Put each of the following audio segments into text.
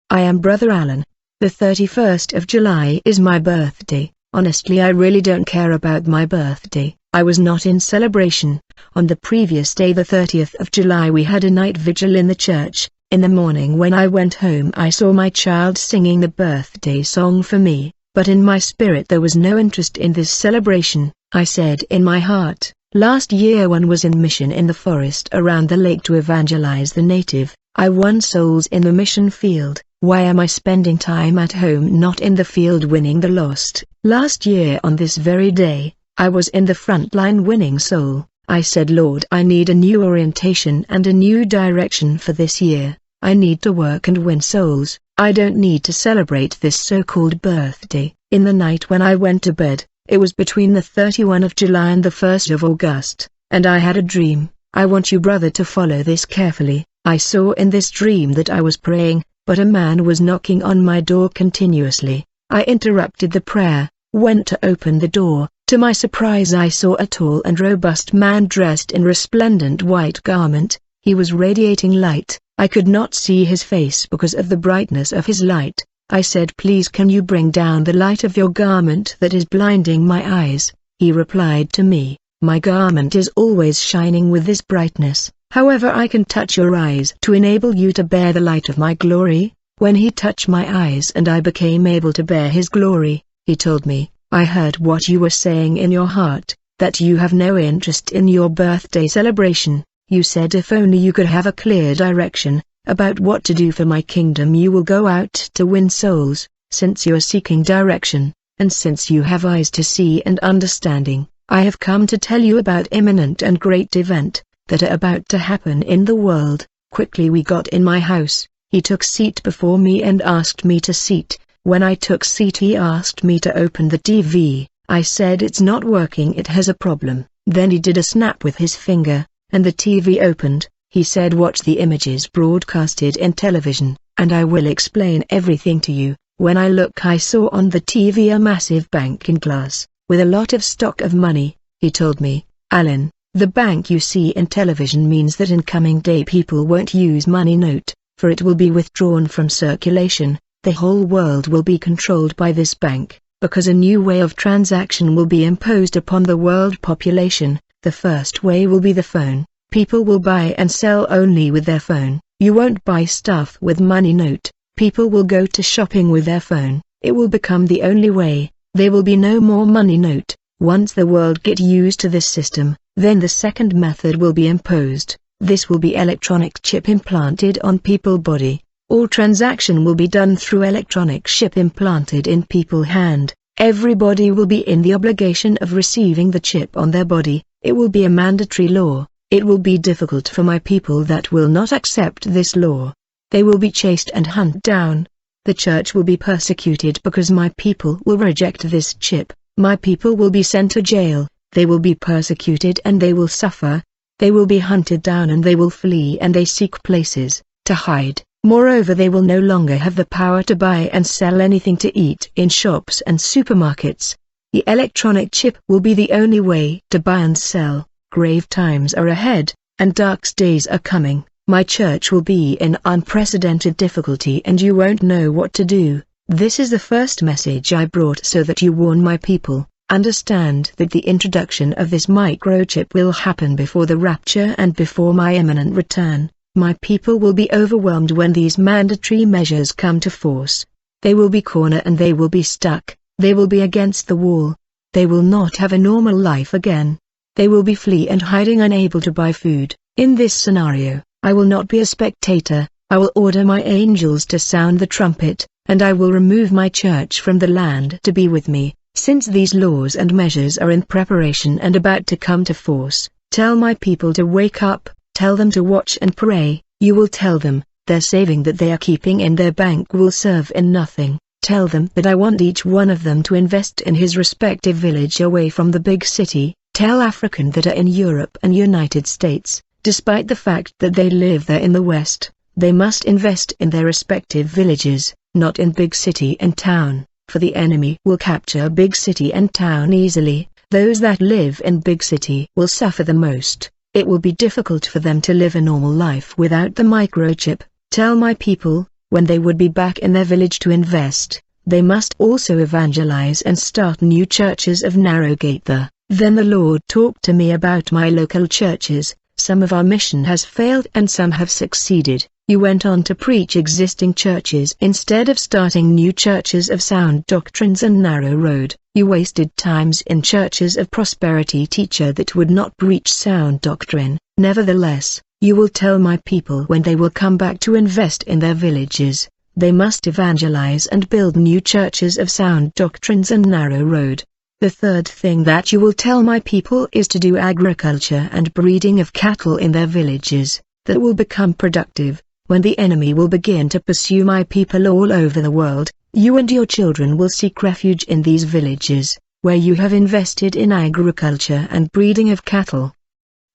I am Brother Allan. The 31st of July is my birthday. Honestly, I really don't care about my birthday. I was not in celebration. On the previous day, the 30th of July, we had a night vigil in the church. In the morning when I went home, I saw my child singing the birthday song for me, but in my spirit there was no interest in this celebration. I said in my heart, last year one was in mission in the forest around the lake to evangelize the native. I won souls in the mission field. Why am I spending time at home, not in the field winning the lost? Last year on this very day, I was in the front line winning soul. I said, Lord, I need a new orientation and a new direction for this year. I need to work and win souls. I don't need to celebrate this so-called birthday. In the night when I went to bed, it was between the 31st of July and the 1st of August, and I had a dream. I want you, brother, to follow this carefully. I saw in this dream that I was praying, but a man was knocking on my door continuously. I interrupted the prayer, went to open the door. To my surprise, I saw a tall and robust man dressed in resplendent white garment. He was radiating light. I could not see his face because of the brightness of his light. I said, please, can you bring down the light of your garment that is blinding my eyes? He replied to me, my garment is always shining with this brightness. However, I can touch your eyes to enable you to bear the light of my glory. When he touched my eyes and I became able to bear his glory, he told me, I heard what you were saying in your heart, that you have no interest in your birthday celebration. You said if only you could have a clear direction about what to do for my kingdom, you will go out to win souls. Since you are seeking direction, and since you have eyes to see and understanding, I have come to tell you about imminent and great event that are about to happen in the world. Quickly we got in my house. He took seat before me and asked me to seat. When I took seat, he asked me to open the TV. I said it's not working, it has a problem. Then he did a snap with his finger, and the TV opened. He said watch the images broadcasted in television, and I will explain everything to you. When I look, I saw on the TV a massive bank in glass, with a lot of stock of money. He told me, Allan, the bank you see in television means that in coming day people won't use money note, for it will be withdrawn from circulation. The whole world will be controlled by this bank, because a new way of transaction will be imposed upon the world population. The first way will be the phone. People will buy and sell only with their phone. You won't buy stuff with money note. People will go to shopping with their phone. It will become the only way. There will be no more money note. Once the world get used to this system, then the second method will be imposed. This will be electronic chip implanted on people's body. All transaction will be done through electronic chip implanted in people's hand. Everybody will be in the obligation of receiving the chip on their body. It will be a mandatory law. It will be difficult for my people that will not accept this law. They will be chased and hunted down. The church will be persecuted because my people will reject this chip. My people will be sent to jail. They will be persecuted and they will suffer. They will be hunted down and they will flee and they seek places to hide. Moreover, they will no longer have the power to buy and sell anything to eat in shops and supermarkets. The electronic chip will be the only way to buy and sell. Grave times are ahead, and dark days are coming. My church will be in unprecedented difficulty and you won't know what to do. This is the first message I brought so that you warn my people. Understand that the introduction of this microchip will happen before the rapture and before my imminent return. My people will be overwhelmed when these mandatory measures come to force. They will be cornered and they will be stuck. They will be against the wall. They will not have a normal life again. They will be flee and hiding, unable to buy food. In this scenario, I will not be a spectator. I will order my angels to sound the trumpet, and I will remove my church from the land to be with me. Since these laws and measures are in preparation and about to come to force, tell my people to wake up. Tell them to watch and pray. You will tell them, their saving that they are keeping in their bank will serve in nothing. Tell them that I want each one of them to invest in his respective village away from the big city. Tell Africans that are in Europe and United States, despite the fact that they live there in the West, they must invest in their respective villages, not in big city and town, for the enemy will capture big city and town easily. Those that live in big city will suffer the most. It will be difficult for them to live a normal life without the microchip. Tell my people, when they would be back in their village to invest, they must also evangelize and start new churches of Narrowgate there. Then the Lord talked to me about my local churches. Some of our mission has failed and some have succeeded. You went on to preach existing churches instead of starting new churches of sound doctrines and narrow road. You wasted times in churches of prosperity teacher that would not preach sound doctrine. Nevertheless, you will tell my people when they will come back to invest in their villages. They must evangelize and build new churches of sound doctrines and narrow road. The third thing that you will tell my people is to do agriculture and breeding of cattle in their villages, that will become productive. When the enemy will begin to pursue my people all over the world, you and your children will seek refuge in these villages, where you have invested in agriculture and breeding of cattle.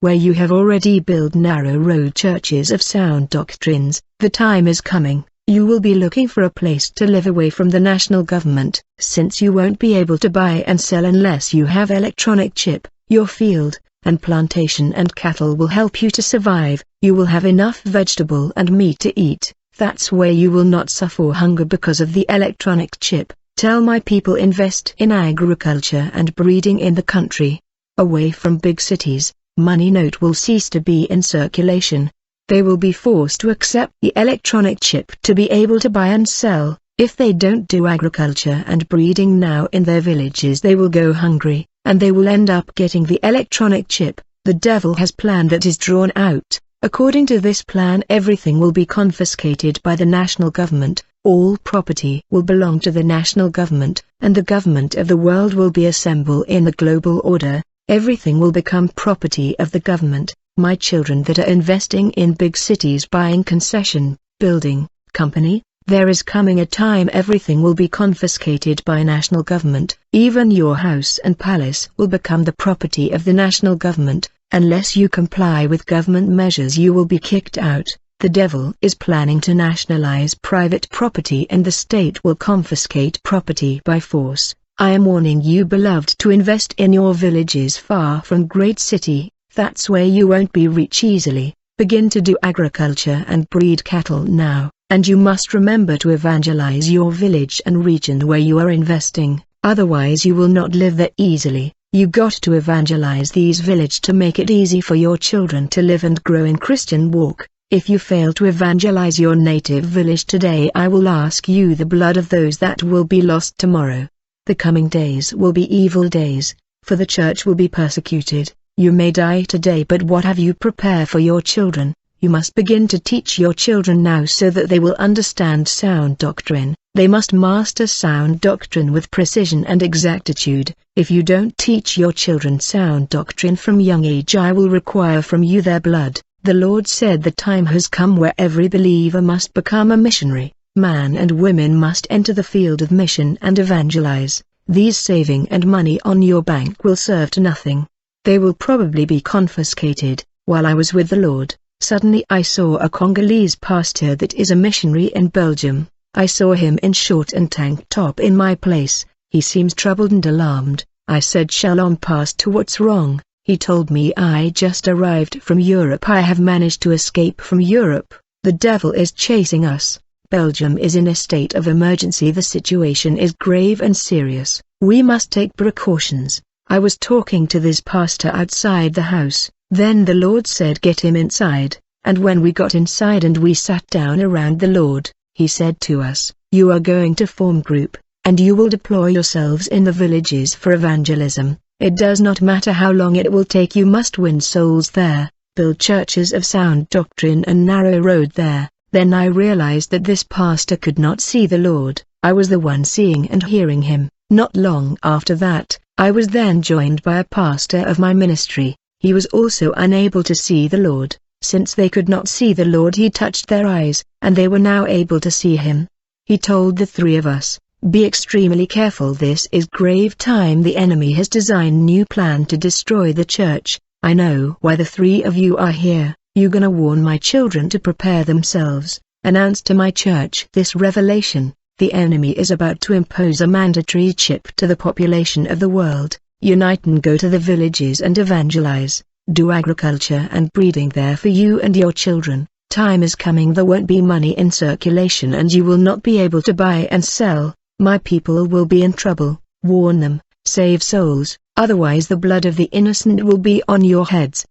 Where you have already built narrow road churches of sound doctrines, the time is coming. You will be looking for a place to live away from the national government. Since you won't be able to buy and sell unless you have electronic chip, your field and plantation and cattle will help you to survive. You will have enough vegetable and meat to eat. That's where you will not suffer hunger because of the electronic chip. Tell my people invest in agriculture and breeding in the country. Away from big cities, money note will cease to be in circulation. They will be forced to accept the electronic chip to be able to buy and sell. If they don't do agriculture and breeding now in their villages, they will go hungry, and they will end up getting the electronic chip. The devil has planned that is drawn out. According to this plan, everything will be confiscated by the national government. All property will belong to the national government, and the government of the world will be assembled in the global order. Everything will become property of the government. My children that are investing in big cities, buying concession, building, company, there is coming a time everything will be confiscated by national government. Even your house and palace will become the property of the national government. Unless you comply with government measures, you will be kicked out. The devil is planning to nationalize private property, and the state will confiscate property by force. I am warning you, beloved, to invest in your villages far from great city. That's where you won't be rich easily. Begin to do agriculture and breed cattle now, and you must remember to evangelize your village and region where you are investing, otherwise you will not live there easily. You got to evangelize these villages to make it easy for your children to live and grow in Christian walk. If you fail to evangelize your native village today, I will ask you the blood of those that will be lost tomorrow. The coming days will be evil days, for the church will be persecuted. You may die today, but what have you prepared for your children? You must begin to teach your children now so that they will understand sound doctrine. They must master sound doctrine with precision and exactitude. If you don't teach your children sound doctrine from young age, I will require from you their blood. The Lord said the time has come where every believer must become a missionary. Man and women must enter the field of mission and evangelize. These saving and money on your bank will serve to nothing. They will probably be confiscated. While I was with the Lord, suddenly I saw a Congolese pastor that is a missionary in Belgium. I saw him in short and tank top in my place. He seems troubled and alarmed. I said, "Shalom, pastor, what's wrong?" He told me, "I just arrived from Europe. I have managed to escape from Europe. The devil is chasing us. Belgium is in a state of emergency. The situation is grave and serious. We must take precautions." I was talking to this pastor outside the house. Then the Lord said, "Get him inside." And when we got inside and we sat down around the Lord, He said to us, "You are going to form group, and you will deploy yourselves in the villages for evangelism. It does not matter how long it will take, you must win souls there, build churches of sound doctrine and narrow road there." Then I realized that this pastor could not see the Lord. I was the one seeing and hearing him. Not long after that, I was then joined by a pastor of my ministry. He was also unable to see the Lord. Since they could not see the Lord, He touched their eyes, and they were now able to see Him. He told the three of us, "Be extremely careful. This is grave time. The enemy has designed new plan to destroy the church. I know why the three of you are here. You gonna warn my children to prepare themselves. Announce to my church this revelation. The enemy is about to impose a mandatory chip to the population of the world. Unite and go to the villages and evangelize. Do agriculture and breeding there for you and your children. Time is coming there won't be money in circulation and you will not be able to buy and sell. My people will be in trouble. Warn them, save souls, otherwise the blood of the innocent will be on your heads.